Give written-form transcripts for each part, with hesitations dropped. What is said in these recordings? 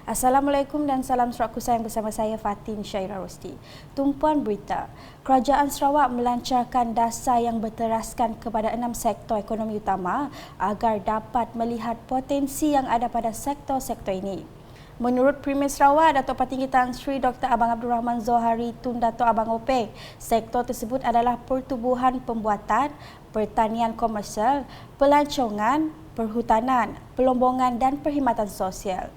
Assalamualaikum dan salam Sarawak Kusayang bersama saya Fatin Syaira Rosti. Tumpuan berita, Kerajaan Sarawak melancarkan dasar yang berteraskan kepada 6 sektor ekonomi utama agar dapat melihat potensi yang ada pada sektor-sektor ini. Menurut Premier Sarawak, Datuk Patinggi Tan Sri Dr. Abang Abdul Rahman Zohari Tun Datuk Abang Openg, sektor tersebut adalah pertubuhan pembuatan, pertanian komersial, pelancongan, perhutanan, pelombongan dan perkhidmatan sosial.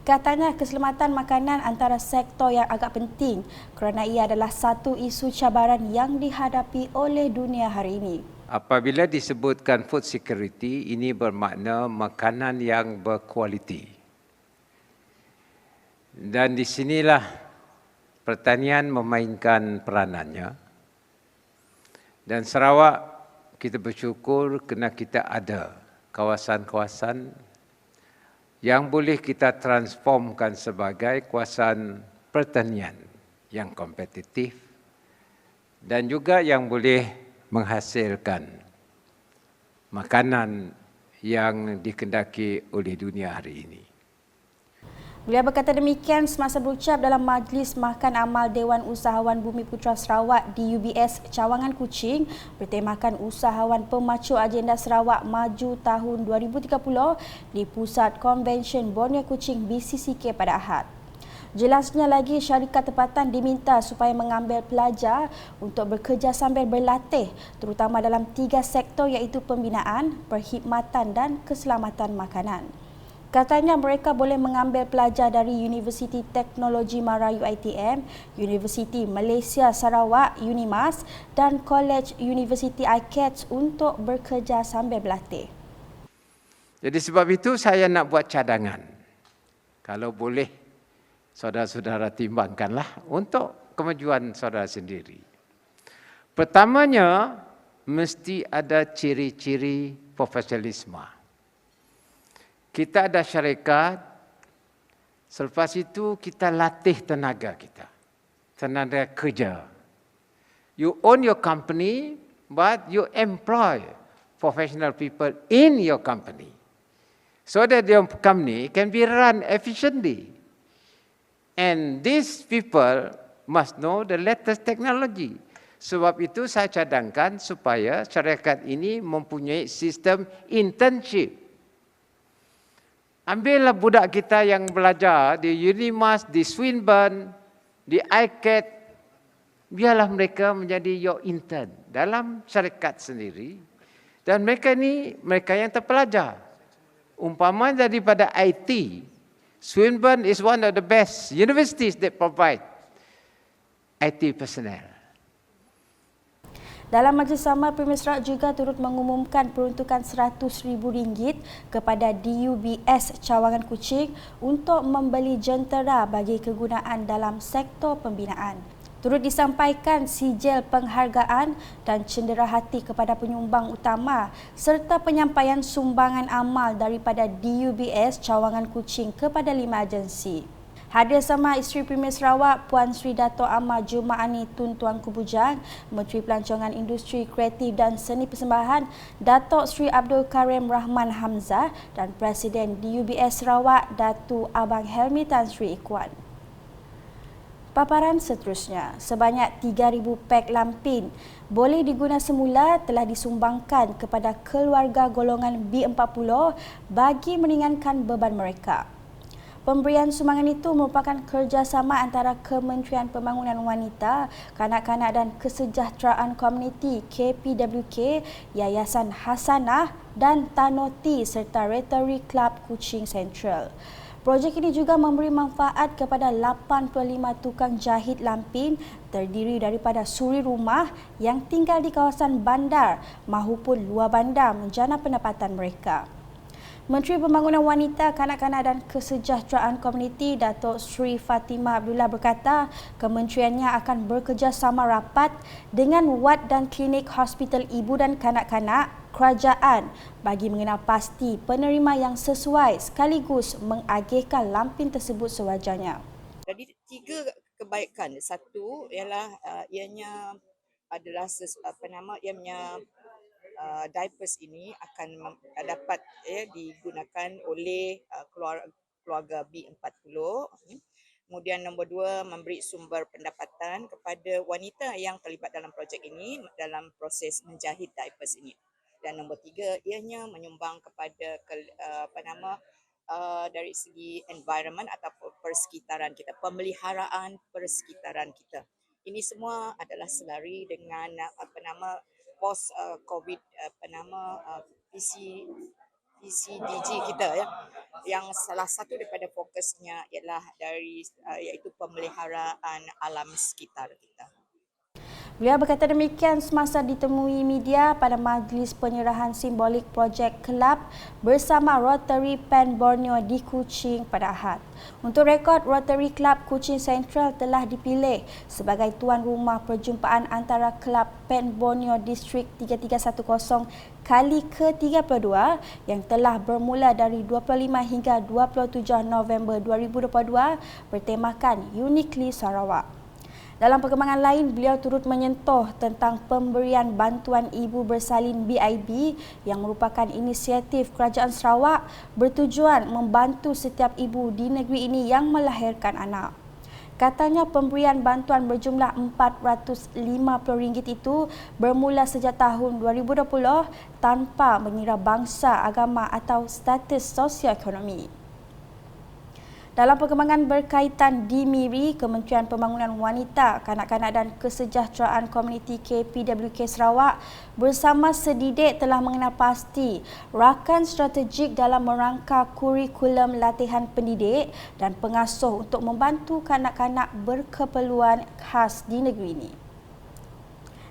Katanya keselamatan makanan antara sektor yang agak penting kerana ia adalah satu isu cabaran yang dihadapi oleh dunia hari ini. Apabila disebutkan food security, ini bermakna makanan yang berkualiti. Dan di sinilah pertanian memainkan peranannya. Dan Sarawak kita bersyukur kerana kita ada kawasan-kawasan yang boleh kita transformkan sebagai kawasan pertanian yang kompetitif dan juga yang boleh menghasilkan makanan yang dikendaki oleh dunia hari ini. Beliau berkata demikian semasa berucap dalam Majlis Makan Amal Dewan Usahawan Bumi Putra Sarawak di UBS Cawangan Kuching bertemakan Usahawan Pemacu Agenda Sarawak Maju tahun 2030 di Pusat Konvensyen Borneo Kuching BCCK pada Ahad. Jelasnya lagi, syarikat tempatan diminta supaya mengambil pelajar untuk bekerja sambil berlatih terutama dalam 3 sektor iaitu pembinaan, perkhidmatan dan keselamatan makanan. Katanya mereka boleh mengambil pelajar dari Universiti Teknologi Mara UiTM, Universiti Malaysia Sarawak UNIMAS dan College Universiti ICATS untuk bekerja sambil berlatih. Jadi sebab itu saya nak buat cadangan. Kalau boleh saudara-saudara timbangkanlah untuk kemajuan saudara sendiri. Pertamanya mesti ada ciri-ciri profesionalisme. Kita ada syarikat, selepas itu kita latih tenaga kita, tenaga kerja. You own your company, but you employ professional people in your company. So that your company can be run efficiently. And these people must know the latest technology. Sebab itu saya cadangkan supaya syarikat ini mempunyai sistem internship. Ambillah budak kita yang belajar di UNIMAS, di Swinburne, di ICAT, biarlah mereka menjadi your intern dalam syarikat sendiri. Dan mereka ni, mereka yang terpelajar. Umpama daripada IT, Swinburne is one of the best universities that provide IT personnel. Dalam majlis sama, Premier Sarawak juga turut mengumumkan peruntukan RM100,000 kepada DUBS Cawangan Kuching untuk membeli jentera bagi kegunaan dalam sektor pembinaan. Turut disampaikan sijil penghargaan dan cenderahati kepada penyumbang utama serta penyampaian sumbangan amal daripada DUBS Cawangan Kuching kepada 5 agensi. Hadir sama Isteri Premier Sarawak Puan Sri Dato' Amar Jumaani Tun Tuanku Bujang, Menteri Pelancongan Industri Kreatif dan Seni Persembahan Datuk Sri Abdul Karim Rahman Hamzah dan Presiden DUBS Sarawak Datuk Abang Helmi Tan Sri Ikhwan. Paparan seterusnya, sebanyak 3,000 pek lampin boleh diguna semula telah disumbangkan kepada keluarga golongan B40 bagi meringankan beban mereka. Pemberian sumbangan itu merupakan kerjasama antara Kementerian Pembangunan Wanita, Kanak-kanak dan Kesejahteraan Komuniti KPWK, Yayasan Hasanah dan Tanoti serta Rotary Club Kuching Central. Projek ini juga memberi manfaat kepada 85 tukang jahit lampin terdiri daripada suri rumah yang tinggal di kawasan bandar mahupun luar bandar menjana pendapatan mereka. Menteri Pembangunan Wanita, Kanak-kanak dan Kesejahteraan Komuniti Datuk Sri Fatimah Abdullah berkata kementeriannya akan bekerjasama rapat dengan wad dan klinik hospital ibu dan kanak-kanak kerajaan bagi mengenal pasti penerima yang sesuai sekaligus mengagihkan lampin tersebut sewajarnya. Jadi 3 kebaikan. Satu ialah ianya adalah ianya diapers ini akan dapat digunakan oleh keluarga B40. Kemudian nombor 2, memberi sumber pendapatan kepada wanita yang terlibat dalam projek ini dalam proses menjahit diapers ini. Dan nombor 3, ianya menyumbang kepada dari segi environment ataupun persekitaran kita, pemeliharaan persekitaran kita. Ini semua adalah selari dengan post COVID PCDG kita ya, yang salah satu daripada fokusnya ialah iaitu pemeliharaan alam sekitar kita. Beliau berkata demikian semasa ditemui media pada majlis penyerahan simbolik projek kelab bersama Rotary Pen Borneo di Kuching pada Ahad. Untuk rekod, Rotary Club Kuching Central telah dipilih sebagai tuan rumah perjumpaan antara Kelab Pen Borneo Distrik 3310 kali ke-32 yang telah bermula dari 25 hingga 27 November 2022 bertemakan Uniquely Sarawak. Dalam perkembangan lain, beliau turut menyentuh tentang pemberian bantuan ibu bersalin BIB yang merupakan inisiatif Kerajaan Sarawak bertujuan membantu setiap ibu di negeri ini yang melahirkan anak. Katanya pemberian bantuan berjumlah RM450 itu bermula sejak tahun 2020 tanpa mengira bangsa, agama atau status sosioekonomi. Dalam perkembangan berkaitan di Miri, Kementerian Pembangunan Wanita, Kanak-kanak dan Kesejahteraan Komuniti KPWK Sarawak bersama Sedidik telah mengenal pasti rakan strategik dalam merangka kurikulum latihan pendidik dan pengasuh untuk membantu kanak-kanak berkeperluan khas di negeri ini.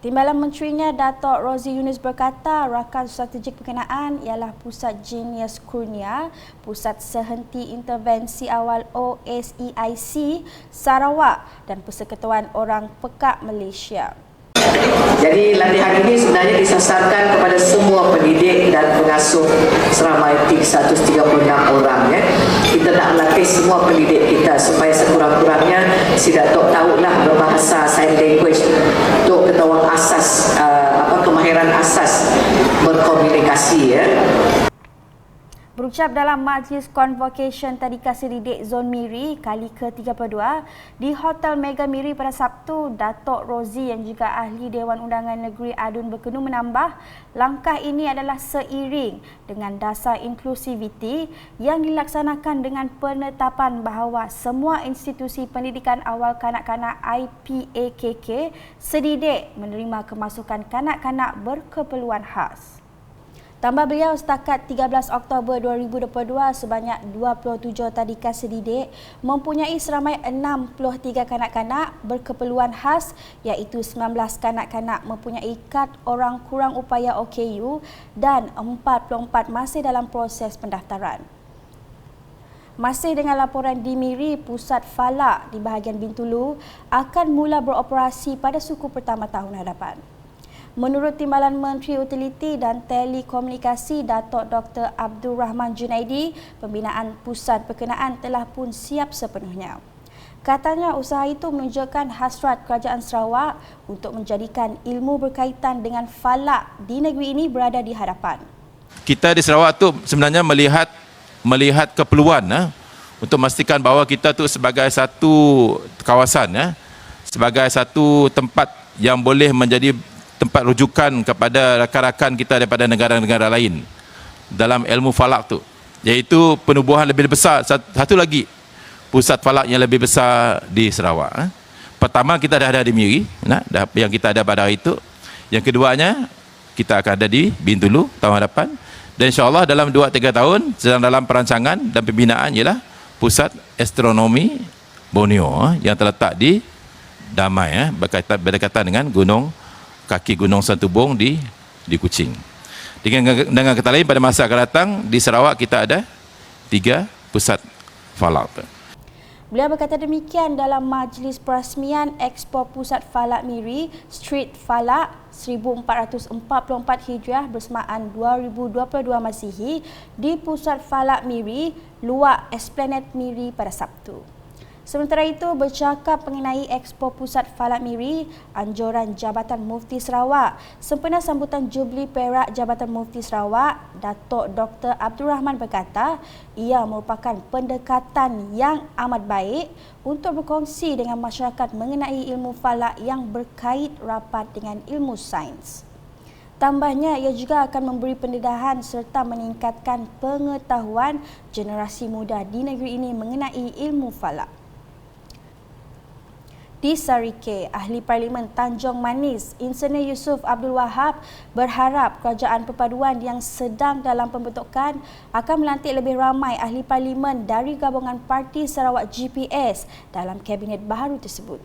Timbalan Menterinya Datuk Rozi Yunus berkata rakan strategik berkenaan ialah Pusat Genius Kurnia, Pusat Sehenti Intervensi Awal OSEIC Sarawak dan Persekutuan Orang Pekak Malaysia. Jadi latihan ini sebenarnya disasarkan kepada semua pendidik dan pengasuh seramai 136 orang ya. Kita nak latih semua pendidik kita supaya sekurang-kurangnya si Datuk tahulah berbahasa sign language untuk ketahuan asas kemahiran asas berkomunikasi ya. Berucap dalam Majlis Convocation Tadika Sedidik Zon Miri kali ke-32 di Hotel Mega Miri pada Sabtu, Datuk Rozi yang juga Ahli Dewan Undangan Negeri Adun Berkenu menambah langkah ini adalah seiring dengan dasar inklusiviti yang dilaksanakan dengan penetapan bahawa semua institusi pendidikan awal kanak-kanak IPAKK sedidik menerima kemasukan kanak-kanak berkeperluan khas. Tambah beliau, setakat 13 Oktober 2022, sebanyak 27 tadika sedidik mempunyai seramai 63 kanak-kanak berkeperluan khas iaitu 19 kanak-kanak mempunyai kad orang kurang upaya OKU dan 44 masih dalam proses pendaftaran. Masih dengan laporan di Miri, Pusat Falak di bahagian Bintulu akan mula beroperasi pada suku pertama tahun hadapan. Menurut Timbalan Menteri Utiliti dan Telekomunikasi Datuk Dr. Abdul Rahman Junaidi, pembinaan pusat berkenaan telah pun siap sepenuhnya. Katanya usaha itu menunjukkan hasrat Kerajaan Sarawak untuk menjadikan ilmu berkaitan dengan falak di negeri ini berada di hadapan. Kita di Sarawak tu sebenarnya melihat keperluan untuk memastikan bahawa kita tu sebagai satu kawasan sebagai satu tempat yang boleh menjadi tempat rujukan kepada rakan-rakan kita daripada negara-negara lain dalam ilmu falak tu, iaitu penubuhan lebih besar. Satu lagi pusat falak yang lebih besar di Sarawak. Pertama kita dah ada di Miri, yang kita ada pada hari itu. Yang keduanya kita akan ada di Bintulu tahun hadapan, dan insya-Allah dalam 2-3 tahun sedang dalam perancangan dan pembinaan ialah pusat astronomi Borneo yang terletak di Damai berdekatan dengan kaki Gunung Santubong di Kuching. Dengan kata lain, pada masa akan datang di Sarawak kita ada 3 pusat falak. Beliau berkata demikian dalam majlis perasmian Expo Pusat Falak Miri Street Falak 1444 Hijriah bersamaan 2022 Masihi di Pusat Falak Miri, Luar Esplanade Miri pada Sabtu. Sementara itu, bercakap mengenai Expo Pusat Falak Miri, anjuran Jabatan Mufti Sarawak, sempena sambutan Jubli Perak Jabatan Mufti Sarawak, Datuk Dr. Abdul Rahman berkata, ia merupakan pendekatan yang amat baik untuk berkongsi dengan masyarakat mengenai ilmu falak yang berkait rapat dengan ilmu sains. Tambahnya, ia juga akan memberi pendedahan serta meningkatkan pengetahuan generasi muda di negeri ini mengenai ilmu falak. Di Sarike, Ahli Parlimen Tanjung Manis, Insinyur Yusof Abdul Wahab berharap kerajaan perpaduan yang sedang dalam pembentukan akan melantik lebih ramai ahli parlimen dari gabungan Parti Sarawak GPS dalam kabinet baharu tersebut.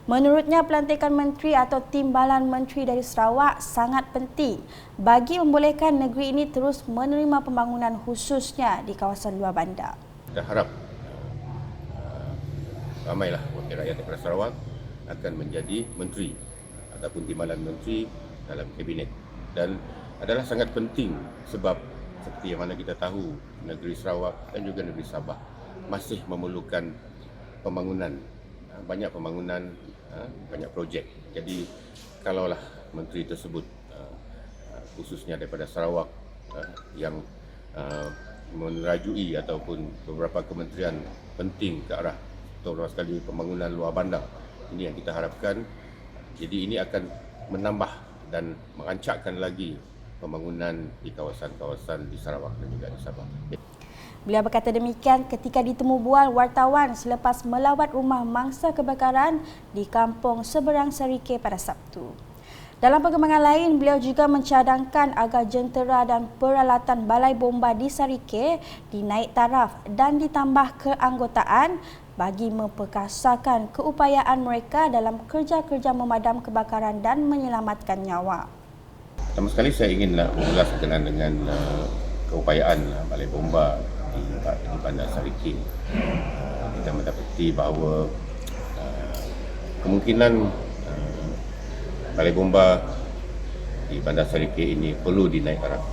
Menurutnya, pelantikan menteri atau timbalan menteri dari Sarawak sangat penting bagi membolehkan negeri ini terus menerima pembangunan khususnya di kawasan luar bandar. Kita harap ramailah wakil rakyat daripada Sarawak akan menjadi menteri ataupun timbalan menteri dalam kabinet, dan adalah sangat penting sebab seperti yang mana kita tahu negeri Sarawak dan juga negeri Sabah masih memerlukan pembangunan, banyak pembangunan, banyak projek. Jadi kalaulah menteri tersebut khususnya daripada Sarawak yang menerajui ataupun beberapa kementerian penting ke arah terutama sekali pembangunan luar bandar, ini yang kita harapkan. Jadi ini akan menambah dan merancakkan lagi pembangunan di kawasan-kawasan di Sarawak dan juga di Sabah. Beliau berkata demikian ketika ditemu bual wartawan selepas melawat rumah mangsa kebakaran di kampung seberang Sarike pada Sabtu. Dalam perkembangan lain, beliau juga mencadangkan agar jentera dan peralatan balai bomba di Sarike dinaik taraf dan ditambah keanggotaan bagi memperkasakan keupayaan mereka dalam kerja-kerja memadam kebakaran dan menyelamatkan nyawa. Pertama sekali saya ingin mengulas berkenaan dengan keupayaan balai bomba di Bandar Sarike. Kita mendapati bahawa kemungkinan balai bomba di Bandar Sarike ini perlu dinaik taraf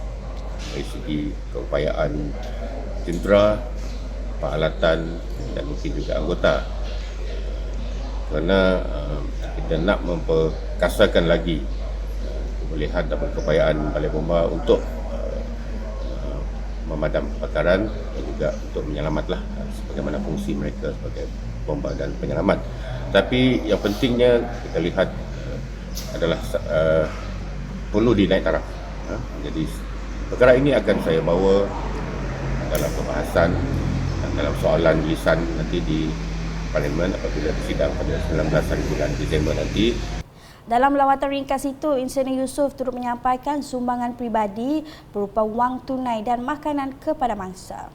dari segi keupayaan tentera, peralatan dan mungkin juga anggota, kerana kita nak memperkasakan lagi kebolehan dan keupayaan balai bomba untuk memadam kebakaran dan juga untuk menyelamatlah sebagaimana fungsi mereka sebagai bomba dan penyelamat. Tapi yang pentingnya kita lihat adalah perlu dinaik taraf. Jadi perkara ini akan saya bawa dalam pembahasan dalam soalan lisan nanti di Parlimen apabila disidang pada 19 hari bulan Disember nanti. Dalam lawatan ringkas itu, Insinyur Yusof turut menyampaikan sumbangan peribadi berupa wang tunai dan makanan kepada mangsa.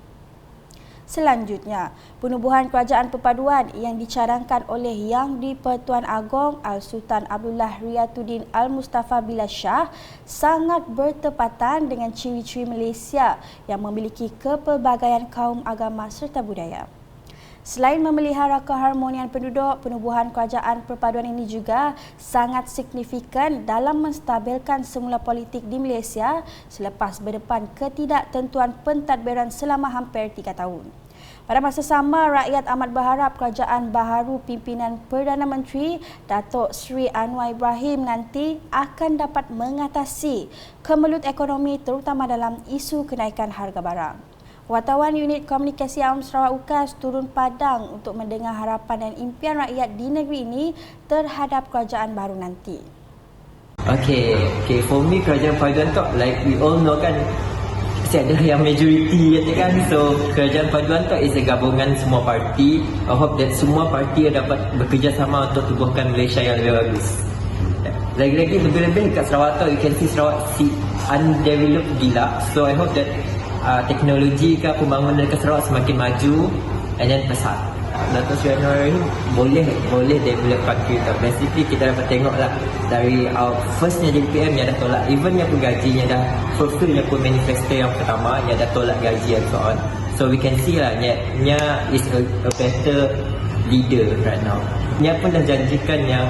Selanjutnya, penubuhan kerajaan perpaduan yang dicadangkan oleh Yang di-Pertuan Agong Al-Sultan Abdullah Riyatuddin Al-Mustafa Billah Shah sangat bertepatan dengan ciri-ciri Malaysia yang memiliki kepelbagaian kaum agama serta budaya. Selain memelihara keharmonian penduduk, penubuhan kerajaan perpaduan ini juga sangat signifikan dalam menstabilkan semula politik di Malaysia selepas berdepan ketidaktentuan pentadbiran selama hampir 3 tahun. Pada masa sama, rakyat amat berharap kerajaan baharu pimpinan Perdana Menteri Datuk Seri Anwar Ibrahim nanti akan dapat mengatasi kemelut ekonomi terutama dalam isu kenaikan harga barang. Wartawan Unit Komunikasi Awam Sarawak UKAS turun padang untuk mendengar harapan dan impian rakyat di negeri ini terhadap kerajaan baru nanti. Okay, for me kerajaan paduan tu like we all know kan, ada yang majority kan, so kerajaan paduan tu is a gabungan semua parti. I hope that semua parti dapat bekerjasama untuk tubuhkan Malaysia yang lebih bagus. Lagi-lagi lebih-lebih kat Sarawak tu, you can see Sarawak undeveloped gila, so I hope that teknologi ke pembangunan ke Sarawak semakin maju and then pesat. Datuk Seri Anwar ini boleh develop country tu. Basically kita dapat tengok lah dari firstnya jadi PM yang dah tolak, even yang pun gajinya dah fulfill yang pun manifesto yang pertama yang dah tolak gaji and so on. So we can see lah Nya is a better leader right now. Nya pun dah janjikan yang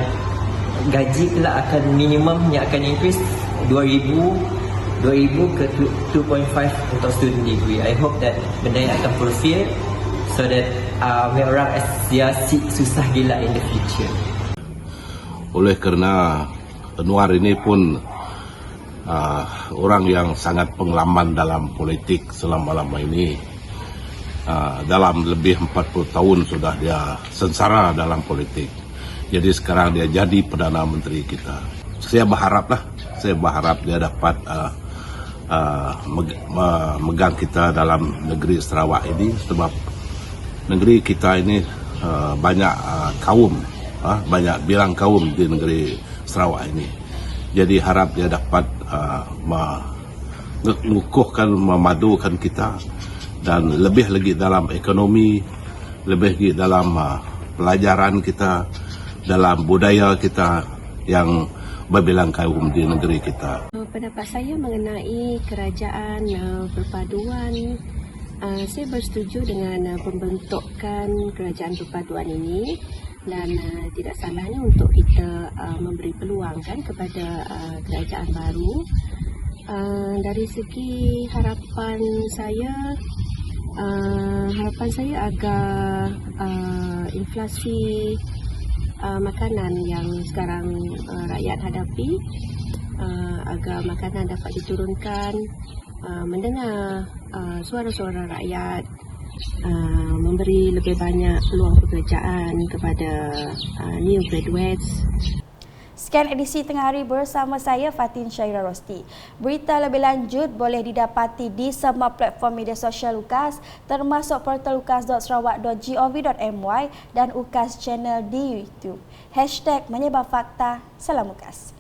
gaji kelak akan minimumnya akan increase 2,000 ke 2.5 untuk student degree. I hope that benda yang akan fulfill so that make orang dia susah gila in the future. Oleh kerana Anwar ini pun orang yang sangat pengalaman dalam politik selama-lama ini. Dalam lebih 40 tahun sudah dia sengsara dalam politik. Jadi sekarang dia jadi Perdana Menteri kita. Saya berharap dia dapat megang kita dalam negeri Sarawak ini, sebab negeri kita ini banyak kaum, banyak bilang kaum di negeri Sarawak ini. Jadi harap dia dapat mengukuhkan, memadukan kita, dan lebih lagi dalam ekonomi, lebih lagi dalam pelajaran kita, dalam budaya kita yang berbilang kaum di negeri kita. Pendapat saya mengenai kerajaan perpaduan, saya bersetuju dengan pembentukan kerajaan perpaduan ini, dan tidak salahnya untuk kita memberi peluang kan kepada kerajaan baru. Dari segi harapan saya agar inflasi makanan yang sekarang rakyat hadapi, agar makanan dapat diturunkan, mendengar suara-suara rakyat, memberi lebih banyak peluang pekerjaan kepada new graduates. Sekian edisi Tengah Hari bersama saya Fatin Syaira Rosti. Berita lebih lanjut boleh didapati di semua platform media sosial UKAS, termasuk portal ukas.sarawak.gov.my dan UKAS channel di YouTube. #menyebarfakta. Salam UKAS.